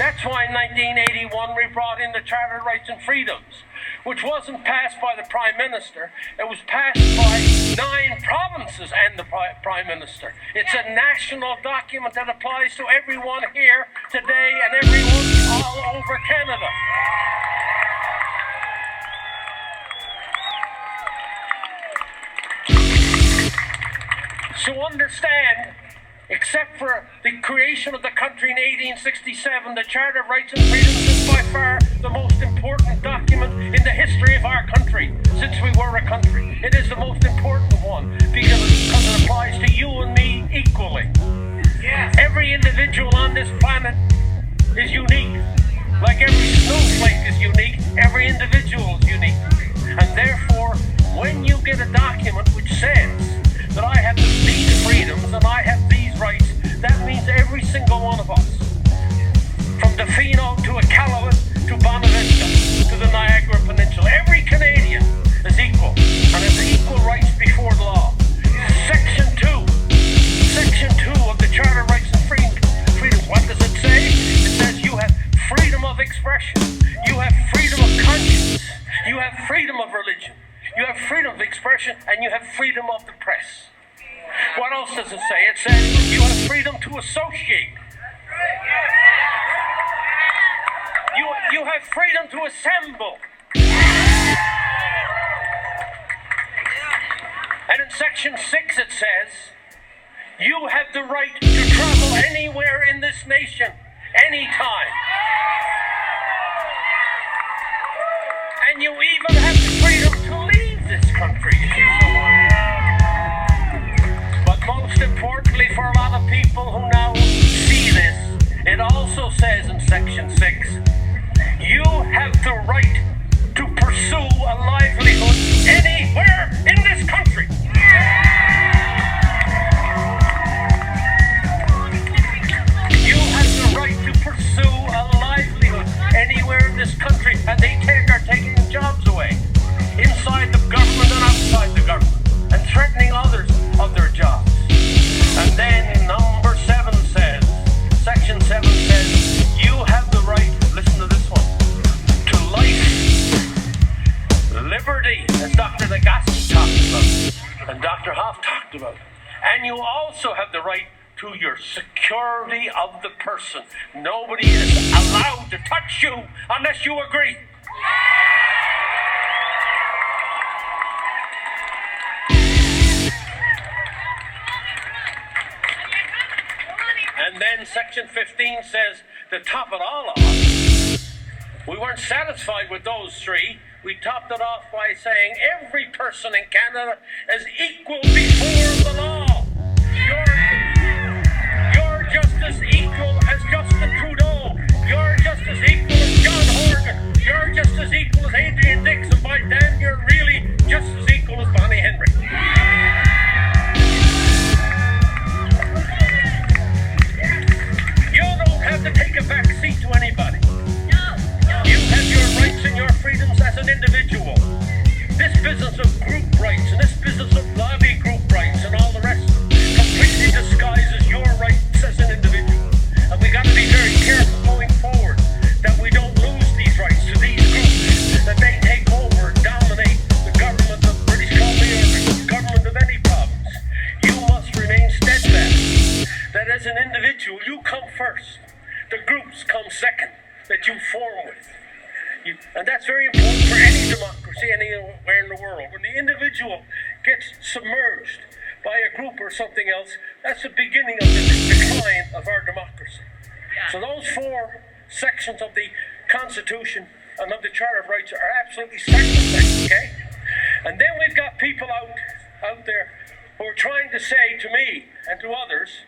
That's why in 1981 we brought in the Charter of Rights and Freedoms, which wasn't passed by the Prime Minister. It was passed by 9 provinces and the Prime Minister. It's a national document that applies to everyone here today and everyone all over Canada. So understand, except for the creation of the country in 1867, the Charter of Rights and Freedoms is by far the most important document in the history of our country since we were a country. It is the most important one because it applies to you and me equally. Yeah. Every individual on this planet is unique. Like every snowflake is unique, every individual is unique. And therefore, when you get a document which says that I have these freedoms and I have these rights, that means every single one of us, from the Fino to Iqaluit to Bonavista to the Niagara Peninsula, every Canadian is equal and has equal rights before the law. Section 2 of the Charter of Rights and Freedoms, what does it say? It says you have freedom of expression, you have freedom of conscience, you have freedom of religion, you have freedom of expression, and you have freedom of the press. What else does it say? It says you have freedom to associate. You have freedom to assemble. And in section 6 it says you have the right to travel anywhere in this nation, anytime. And you even have the freedom to leave this country if you so want. But most importantly for a lot of people who now see this, it also says in section 6, you have the right to pursue a livelihood anywhere in this country. You have the right to pursue a livelihood anywhere in this country, and they are taking jobs away, inside the government and outside the government, and threatening others of their jobs. And then number 7 says, section 7 says, you have the right, listen to this one, to life, liberty, as Dr. Legassi talked about, and Dr. Hoff talked about. And you also have the right to your security of the person. Nobody is allowed to touch you unless you agree. And then section 15 says, to top it all off, we weren't satisfied with those 3. We topped it off by saying every person in Canada is equal before the law. You're just as equal as Justin Trudeau. You're just as equal as John Horgan. You're just as equal as Adrian Dixon. By damn, you're really just as equal as Bonnie Henry. You don't have to take a back seat to anybody. You have your rights and your freedoms as an individual. This business of group rights and this business of lobby group rights and all the rest completely disguises your rights as an individual. And we got to be very careful going forward that we don't lose these rights to these groups, that they take over and dominate the government of British Columbia or the government of any province. You must remain steadfast that as an individual you come first. The groups come second that you form with. And that's very important for any democracy anywhere in the world. When the individual gets submerged by a group or something else, that's the beginning of the decline of our democracy. So those 4 sections of the Constitution and of the Charter of Rights are absolutely sacrosanct, okay? And then we've got people out there who are trying to say to me and to others,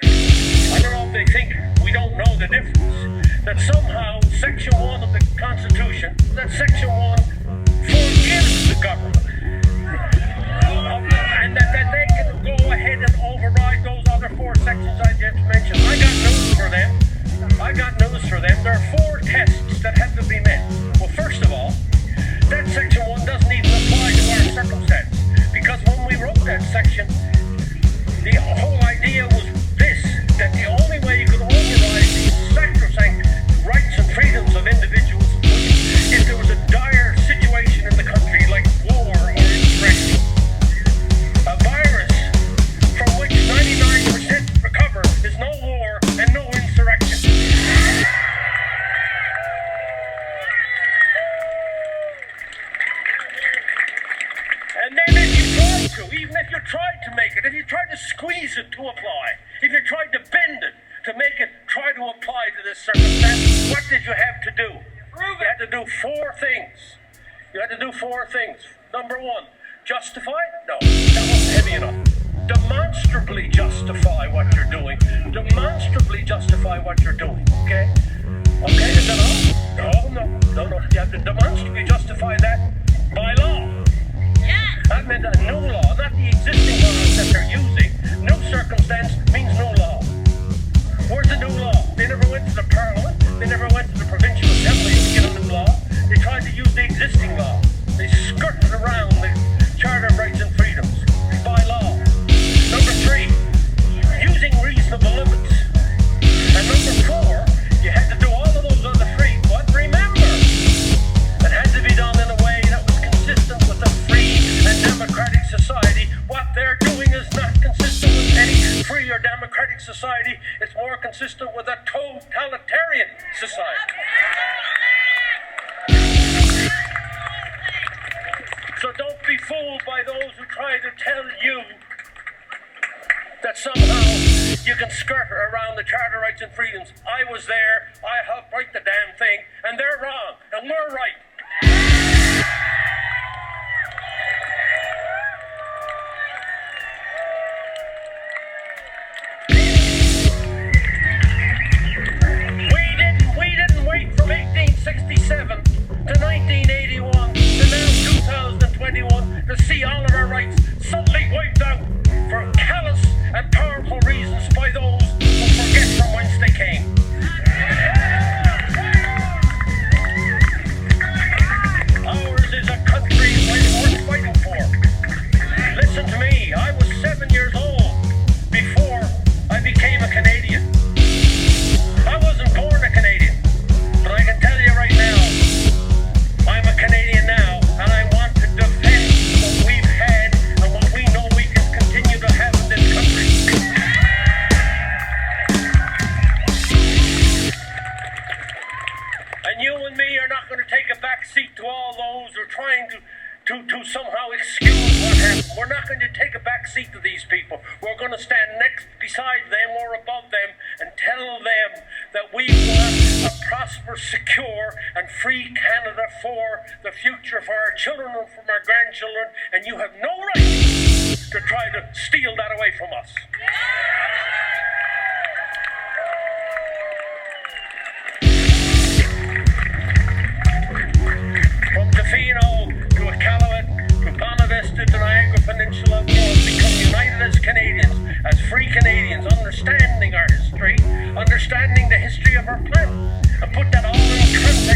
I don't know if they think we don't know the difference, that somehow Section 1 of the Constitution, that Section 1 forgives the government. And that they can go ahead and override those other 4 sections I just mentioned. I got news for them. There are 4 tests that have to be met. Well, first of all, that Section 1 doesn't even apply to our circumstance. Because when we wrote that section, the whole idea was this, that the only way you could override these sacrosanct try to apply to this circumstance, what did you have to do? You had to do four things. You had to do four things. Number one, justify? No, that wasn't heavy enough. Demonstrably justify what you're doing. Demonstrably justify what you're doing. Okay? Okay, is that all? No. You have to demonstrably justify that by law. Yes. That meant a new law, not the existing laws that they're using. New circumstance means new law. Where's the new law? They never went to the Parliament. They never went to the Provincial Assembly to get a new law. They tried to use the existing law. They skirted around the Charter of Rights and Freedoms by law. Number three, using reasonable limits. And number four, you had to do all of those other three. But remember, it had to be done in a way that was consistent with a free and democratic society. What they're doing is not consistent with any free or democratic society. It's more consistent with a totalitarian society. So don't be fooled by those who try to tell you that somehow you can skirt around the Charter of Rights and Freedoms. I was there, I helped write the damn thing, and they're wrong, and we're right. We didn't wait from 1867 to 1981 to now 2021 to see all of our rights suddenly wiped out for callous and powerful reasons by those who forget from whence they came. Ours is a country worth fighting for. Listen to me, I was 7 years old before I became a Canadian. I wasn't born a Canadian, but I can tell you right now, I'm a Canadian now, and I want to defend what we've had and what we know we can continue to have in this country. And you and me are not going to take a back seat to all those who are trying to somehow excuse what happened. We're not going to take a back seat to these people. We're going to stand next beside them or above them and tell them that we want a prosperous, secure, and free Canada for the future, for our children and from our grandchildren, and you have no right to try to steal that away from us. From Tofino to Iqaluit to Bonavista to Niagara Peninsula, we must become united as Canadians, as free Canadians, understanding our history, understanding the history of our planet, and put that all in context